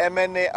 MNA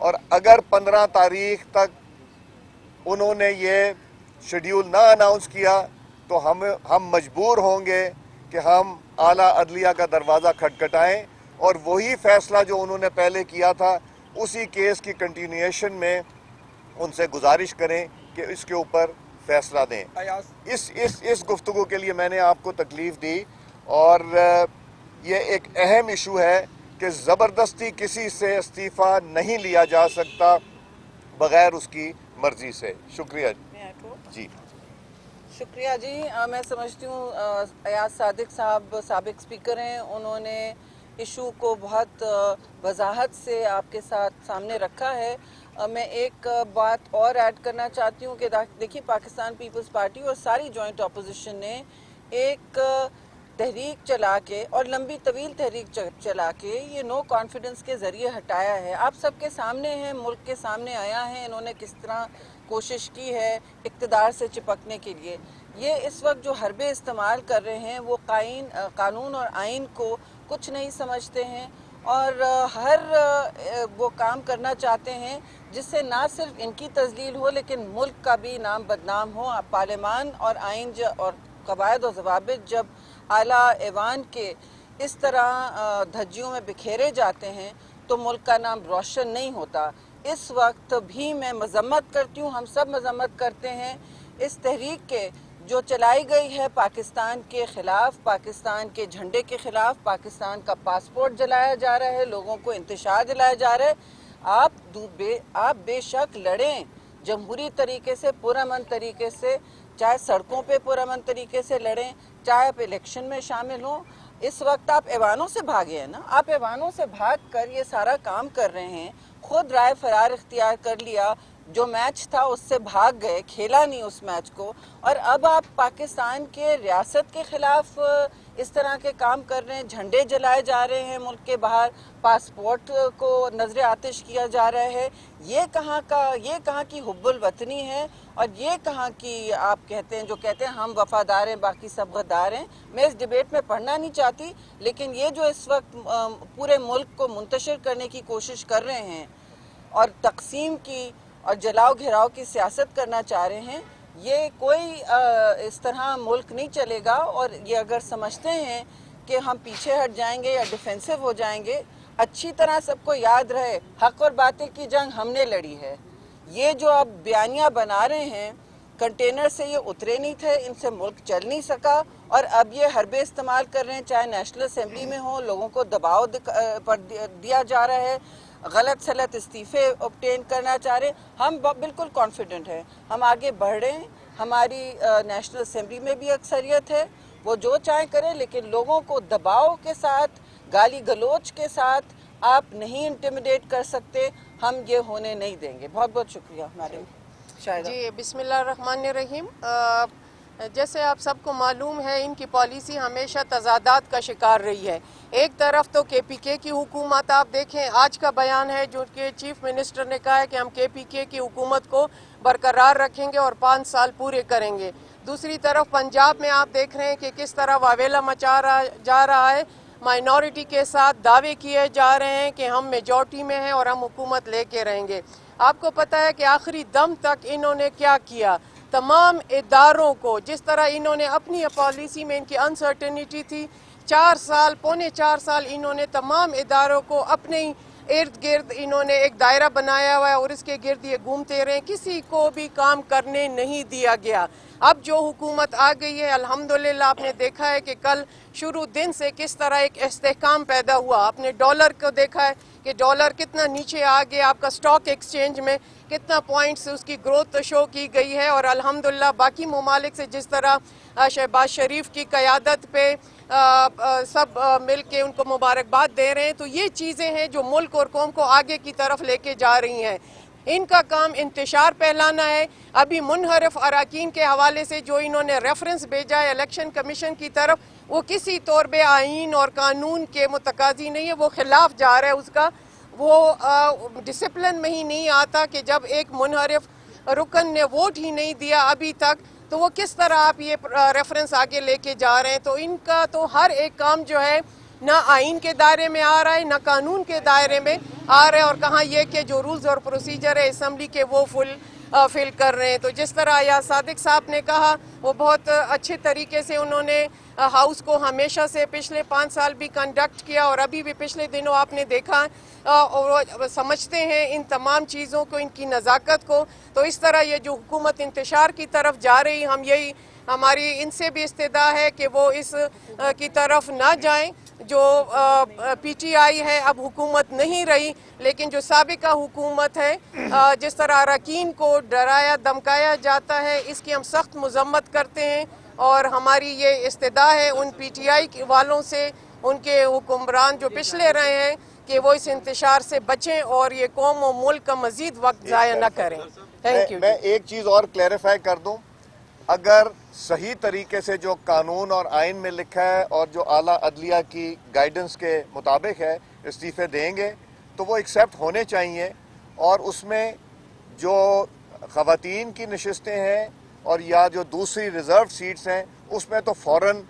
اور اگر 15 تاریخ تک انہوں نے یہ شیڈیول نہ اناؤنس کیا تو ہم مجبور ہوں گے کہ ہم اعلیٰ عدلیہ کا دروازہ کھٹکھٹائیں اور وہی فیصلہ جو انہوں نے پہلے کیا تھا اسی کیس کی کنٹینیویشن میں ان سے گزارش کریں کہ اس کے اوپر فیصلہ دیں. اس گفتگو کے لیے میں نے آپ کو تکلیف دی اور یہ ایک اہم ایشو ہے کہ زبردستی کسی سے استعفیٰ نہیں لیا جا سکتا بغیر اس کی مرضی سے. شکریہ جی. شکریہ جی. میں سمجھتی ہوں ایاز صادق صاحب سابق اسپیکر ہیں, انہوں نے ایشو کو بہت وضاحت سے آپ کے ساتھ سامنے رکھا ہے. میں ایک بات اور ایڈ کرنا چاہتی ہوں کہ دیکھیے پاکستان پیپلز پارٹی اور ساری جوائنٹ اپوزیشن نے ایک تحریک چلا کے اور لمبی طویل تحریک چلا کے یہ نو کانفیڈنس کے ذریعے ہٹایا ہے. آپ سب کے سامنے ہیں, ملک کے سامنے آیا ہے انہوں نے کس طرح کوشش کی ہے اقتدار سے چپکنے کے لیے. یہ اس وقت جو حربے استعمال کر رہے ہیں وہ قانون اور آئین کو کچھ نہیں سمجھتے ہیں اور ہر وہ کام کرنا چاہتے ہیں جس سے نہ صرف ان کی تذلیل ہو لیکن ملک کا بھی نام بدنام ہو. پارلیمان اور آئین اور قواعد و ضوابط جب اعلیٰ ایوان کے اس طرح دھجیوں میں بکھیرے جاتے ہیں تو ملک کا نام روشن نہیں ہوتا. اس وقت بھی میں مذمت کرتی ہوں, ہم سب مذمت کرتے ہیں اس تحریک کے جو چلائی گئی ہے پاکستان کے خلاف, پاکستان کے جھنڈے کے خلاف. پاکستان کا پاسپورٹ جلایا جا رہا ہے, لوگوں کو انتشار دلایا جا رہا ہے. آپ بے شک لڑیں جمہوری طریقے سے, پرامن طریقے سے, چاہے سڑکوں پہ پرامن طریقے سے لڑیں, چاہے آپ الیکشن میں شامل ہوں. اس وقت آپ ایوانوں سے بھاگے ہیں نا, آپ ایوانوں سے بھاگ کر یہ سارا کام کر رہے ہیں. خود رائے فرار اختیار کر لیا, جو میچ تھا اس سے بھاگ گئے, کھیلا نہیں اس میچ کو, اور اب آپ پاکستان کے ریاست کے خلاف اس طرح کے کام کر رہے ہیں. جھنڈے جلائے جا رہے ہیں ملک کے باہر, پاسپورٹ کو نظر آتش کیا جا رہا ہے. یہ کہاں کی حب الوطنی ہے اور یہ کہاں کی آپ کہتے ہیں جو کہتے ہیں ہم وفادار ہیں باقی سب غدار ہیں. میں اس ڈیبیٹ میں پڑھنا نہیں چاہتی, لیکن یہ جو اس وقت پورے ملک کو منتشر کرنے کی کوشش کر رہے ہیں اور تقسیم کی اور جلاؤ گھراؤ کی سیاست کرنا چاہ رہے ہیں, یہ کوئی اس طرح ملک نہیں چلے گا. اور یہ اگر سمجھتے ہیں کہ ہم پیچھے ہٹ جائیں گے یا ڈیفینسو ہو جائیں گے, اچھی طرح سب کو یاد رہے حق اور باطل کی جنگ ہم نے لڑی ہے. یہ جو اب بیانیہ بنا رہے ہیں, کنٹینر سے یہ اترے نہیں تھے, ان سے ملک چل نہیں سکا, اور اب یہ حربے استعمال کر رہے ہیں, چاہے نیشنل اسمبلی میں ہوں, لوگوں کو دباؤ پر دیا جا رہا ہے, غلط سلط استعفے اوبٹین کرنا چاہ رہے ہیں. ہم بالکل کانفیڈنٹ ہیں, ہم آگے بڑھ رہے ہیں, ہماری نیشنل اسمبلی میں بھی اکثریت ہے, وہ جو چاہیں کریں, لیکن لوگوں کو دباؤ کے ساتھ, گالی گلوچ کے ساتھ آپ نہیں انٹیمیڈیٹ کر سکتے. ہم یہ ہونے نہیں دیں گے. بہت بہت شکریہ میڈم شاہدہ. جی بسم اللہ الرحمن الرحیم. جیسے آپ سب کو معلوم ہے ان کی پالیسی ہمیشہ تضادات کا شکار رہی ہے. ایک طرف تو کے پی کے کی حکومت, آپ دیکھیں آج کا بیان ہے جو کہ چیف منسٹر نے کہا ہے کہ ہم کے پی کے کی حکومت کو برقرار رکھیں گے اور 5 سال پورے کریں گے. دوسری طرف پنجاب میں آپ دیکھ رہے ہیں کہ کس طرح واویلا مچا جا رہا ہے, مائنورٹی کے ساتھ دعوے کیے جا رہے ہیں کہ ہم میجورٹی میں ہیں اور ہم حکومت لے کے رہیں گے. آپ کو پتہ ہے کہ آخری دم تک انہوں نے کیا کیا, تمام اداروں کو جس طرح انہوں نے اپنی پالیسی میں ان کی انسرٹنٹی تھی, 4 سال انہوں نے تمام اداروں کو اپنے ارد گرد انہوں نے ایک دائرہ بنایا ہوا ہے اور اس کے گرد یہ گھومتے رہے, کسی کو بھی کام کرنے نہیں دیا گیا. اب جو حکومت آ گئی ہے الحمدللہ آپ نے دیکھا ہے کہ کل شروع دن سے کس طرح ایک استحکام پیدا ہوا. آپ نے ڈالر کو دیکھا ہے کہ ڈالر کتنا نیچے آ گیا, آپ کا سٹاک ایکسچینج میں کتنا پوائنٹس اس کی گروتھ شو کی گئی ہے, اور الحمدللہ باقی ممالک سے جس طرح شہباز شریف کی قیادت پہ سب مل کے ان کو مبارکباد دے رہے ہیں. تو یہ چیزیں ہیں جو ملک اور قوم کو آگے کی طرف لے کے جا رہی ہیں. ان کا کام انتشار پھیلانا ہے. ابھی منحرف اراکین کے حوالے سے جو انہوں نے ریفرنس بھیجا ہے الیکشن کمیشن کی طرف, وہ کسی طور پہ آئین اور قانون کے متقاضی نہیں ہے, وہ خلاف جا رہا ہے اس کا. وہ ڈسپلن میں ہی نہیں آتا کہ جب ایک منحرف رکن نے ووٹ ہی نہیں دیا ابھی تک, تو وہ کس طرح آپ یہ ریفرنس آگے لے کے جا رہے ہیں. تو ان کا تو ہر ایک کام جو ہے نہ آئین کے دائرے میں آ رہا ہے، نہ قانون کے دائرے میں آ رہا ہے، اور کہاں یہ کہ جو رولز اور پروسیجر ہے اسمبلی کے وہ فل کر رہے ہیں۔ تو جس طرح ایاز صادق صاحب نے کہا، وہ بہت اچھے طریقے سے انہوں نے ہاؤس کو ہمیشہ سے پچھلے 5 سال بھی کنڈکٹ کیا، اور ابھی بھی پچھلے دنوں آپ نے دیکھا، اور سمجھتے ہیں ان تمام چیزوں کو، ان کی نزاکت کو۔ تو اس طرح یہ جو حکومت انتشار کی طرف جا رہی، ہماری ان سے بھی استدعا ہے کہ وہ اس کی طرف نہ جائیں۔ جو پی ٹی آئی ہے اب حکومت نہیں رہی، لیکن جو سابقہ حکومت ہے، جس طرح اراکین کو ڈرایا دھمکایا جاتا ہے، اس کی ہم سخت مذمت کرتے ہیں، اور ہماری یہ استدعا ہے ان پی ٹی آئی والوں سے، ان کے حکمران جو پچھلے رہے ہیں، کہ وہ اس انتشار سے بچیں اور یہ قوم و ملک کا مزید وقت ضائع نہ کریں۔ Thank you. میں ایک چیز اور کلیریفائی کر دوں، اگر صحیح طریقے سے جو قانون اور آئین میں لکھا ہے اور جو اعلیٰ عدلیہ کی گائیڈنس کے مطابق ہے استعفے دیں گے تو وہ ایکسیپٹ ہونے چاہیے، اور اس میں جو خواتین کی نشستیں ہیں اور یا جو دوسری ریزرو سیٹس ہیں اس میں تو فوراً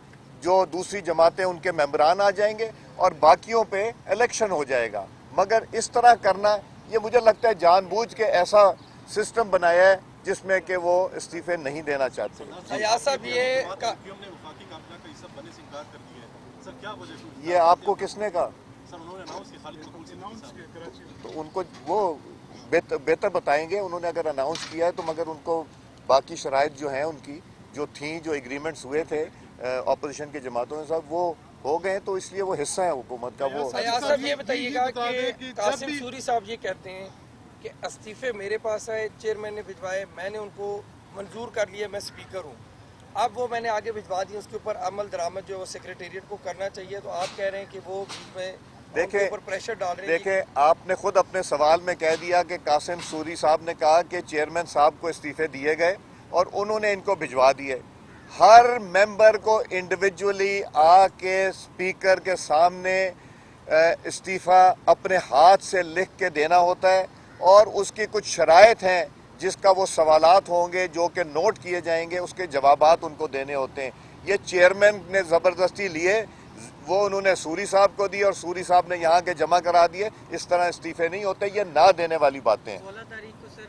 جو دوسری جماعتیں ان کے ممبران آ جائیں گے اور باقیوں پہ الیکشن ہو جائے گا۔ مگر اس طرح کرنا، یہ مجھے لگتا ہے جان بوجھ کے ایسا سسٹم بنایا ہے جس میں کہ وہ استعفے نہیں دینا چاہتے۔ ایاز صاحب یہ آپ کو کس نے کہا؟ تو ان کو وہ بہتر بتائیں گے، انہوں نے اگر اناؤنس کیا ہے تو، مگر ان کو باقی شرائط جو ہیں ان کی جو تھیں، جو ایگریمنٹس ہوئے تھے اپوزیشن کی جماعتوں کے ساتھ، وہ ہو گئے، تو اس لیے وہ حصہ ہے حکومت کا۔ وہ ایاز صاحب یہ بتائیے گا کہ قاسم سوری صاحب یہ کہتے ہیں کہ استعفے میرے پاس آئے، چیئرمین نے بھجوائے، میں نے ان کو منظور کر لیا، میں اسپیکر ہوں، اب وہ میں نے آگے بھجوا دی، اس کے اوپر عمل درآمد جو سیکریٹریٹ کو کرنا چاہیے، تو آپ کہہ رہے ہیں کہ وہ بیچ میں اوپر پریشر ڈال رہے ہیں۔ دیکھیں، آپ نے خود اپنے سوال میں کہہ دیا کہ قاسم سوری صاحب نے کہا کہ چیئرمین صاحب کو استعفے دیے گئے اور انہوں نے ان کو بھجوا دیے۔ ہر ممبر کو انڈیویجولی آ کے اسپیکر کے سامنے استعفیٰ اپنے ہاتھ سے لکھ کے دینا ہوتا ہے، اور اس کی کچھ شرائط ہیں جس کا وہ سوالات ہوں گے جو کہ نوٹ کیے جائیں گے، اس کے جوابات ان کو دینے ہوتے ہیں۔ یہ چیئرمین نے زبردستی لیے، وہ انہوں نے سوری صاحب کو دی اور سوری صاحب نے یہاں کے جمع کرا دیے۔ اس طرح استعفے نہیں ہوتے، یہ نہ دینے والی باتیں ہیں۔ 16 تاریخ کو سر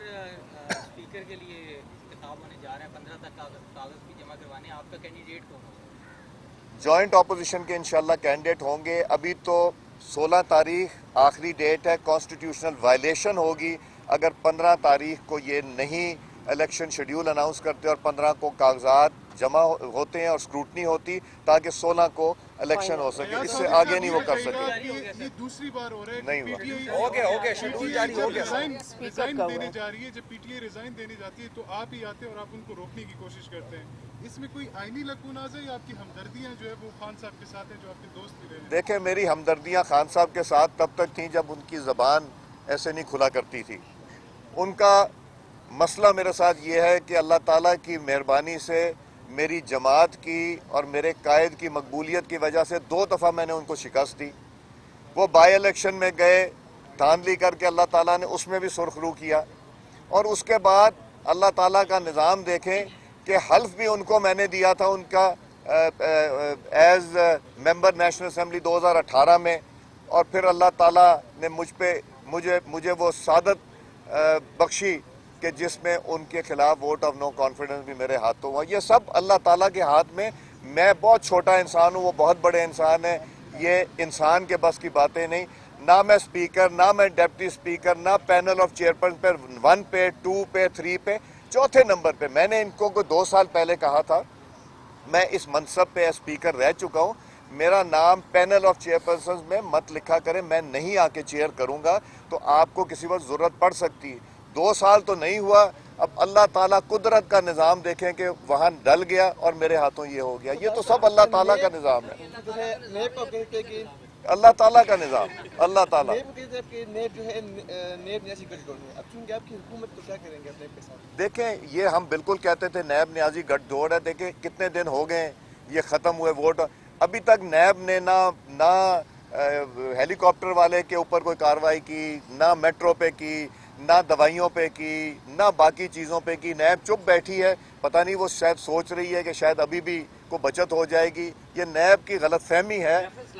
اسپیکر کے لیے خطاب ہونے جا رہے ہیں، 15 تک کاغذ بھی جمع کروانے ہیں، آپ کا کینڈیڈیٹ کون ہوگا؟ جوائنٹ اپوزیشن کے انشاءاللہ کینڈیڈیٹ ہوں گے۔ ابھی تو 16 تاریخ آخری ڈیٹ ہے، کانسٹیٹیوشنل وائلیشن ہوگی اگر 15 تاریخ کو یہ نہیں الیکشن شیڈیول اناؤنس کرتے اور 15 کو کاغذات جمع ہوتے ہیں اور اسکروٹنی ہوتی، تاکہ 16 کو الیکشن ہو سکے، اس سے آگے نہیں وہ کر سکے۔ یہ دوسری بار ہو رہا ہے نہیں کہ ہوا۔ پی ٹی ہو گیا شیڈول جاری ہو گیا۔ ریزائن دینے جا رہی ہے، جب پی ٹی آئی ریزائن دینے جاتی ہے تو آپ ہی آتے ہیں اور آپ ان کو روکنے کی کوشش کرتے ہیں۔ اس میں کوئی آئینی لکوناز ہے یا آپ کی ہمدردیاں جو ہے وہ خان صاحب کے ساتھ ہیں جو آپ کے دوست بھی رہے ہیں؟ دیکھیں، میری ہمدردیاں خان صاحب کے ساتھ تب تک تھیں جب ان کی زبان ایسے نہیں کھلا کرتی تھی۔ ان کا مسئلہ میرے ساتھ یہ ہے کہ اللہ تعالیٰ کی مہربانی سے میری جماعت کی اور میرے قائد کی مقبولیت کی وجہ سے 2 دفعہ میں نے ان کو شکست دی۔ وہ بائی الیکشن میں گئے دھاندلی کر کے، اللہ تعالیٰ نے اس میں بھی سرخ رو کیا، اور اس کے بعد اللہ تعالیٰ کا نظام دیکھیں کہ حلف بھی ان کو میں نے دیا تھا ان کا ایز ممبر نیشنل اسمبلی 2018 میں، اور پھر اللہ تعالیٰ نے مجھے وہ سعادت بخشی کہ جس میں ان کے خلاف ووٹ آف نو کانفیڈنس بھی میرے ہاتھوں ہوا۔ یہ سب اللہ تعالیٰ کے ہاتھ میں، میں بہت چھوٹا انسان ہوں، وہ بہت بڑے انسان ہیں، یہ انسان کے بس کی باتیں نہیں۔ نہ میں اسپیکر، نہ میں ڈیپٹی اسپیکر، نہ پینل آف چیئرپرسن پہ 1 پہ 2 پہ 3 پہ 4تھے نمبر پہ۔ میں نے ان کو 2 سال پہلے کہا تھا میں اس منصب پہ اسپیکر رہ چکا ہوں، میرا نام پینل آف چیئرپرسنز میں مت لکھا کریں، میں نہیں آ کے چیئر کروں گا، تو آپ کو کسی وقت ضرورت پڑ سکتی ہے۔ 2 سال تو نہیں ہوا، اب اللہ تعالیٰ قدرت کا نظام دیکھیں کہ وہاں ڈل گیا اور میرے ہاتھوں یہ ہو گیا۔ یہ تو سب اللہ تعالیٰ کا نظام ہے، اللہ تعالیٰ کا نظام، اللہ تعالیٰ۔ دیکھیں، یہ ہم بالکل کہتے تھے نیب نیازی گٹھ جوڑ ہے، دیکھیں کتنے دن ہو گئے یہ ختم ہوئے ووٹ، ابھی تک نیب نے نہ ہیلی کاپٹر والے کے اوپر کوئی کارروائی کی، نہ میٹرو پہ کی، نہ دوائیوں پہ کی، نہ باقی چیزوں پہ کی۔ نیب چپ بیٹھی ہے، پتہ نہیں وہ شاید سوچ رہی ہے کہ شاید ابھی بھی کو بچت ہو جائے گی۔ یہ نیب کی غلط فہمی ہے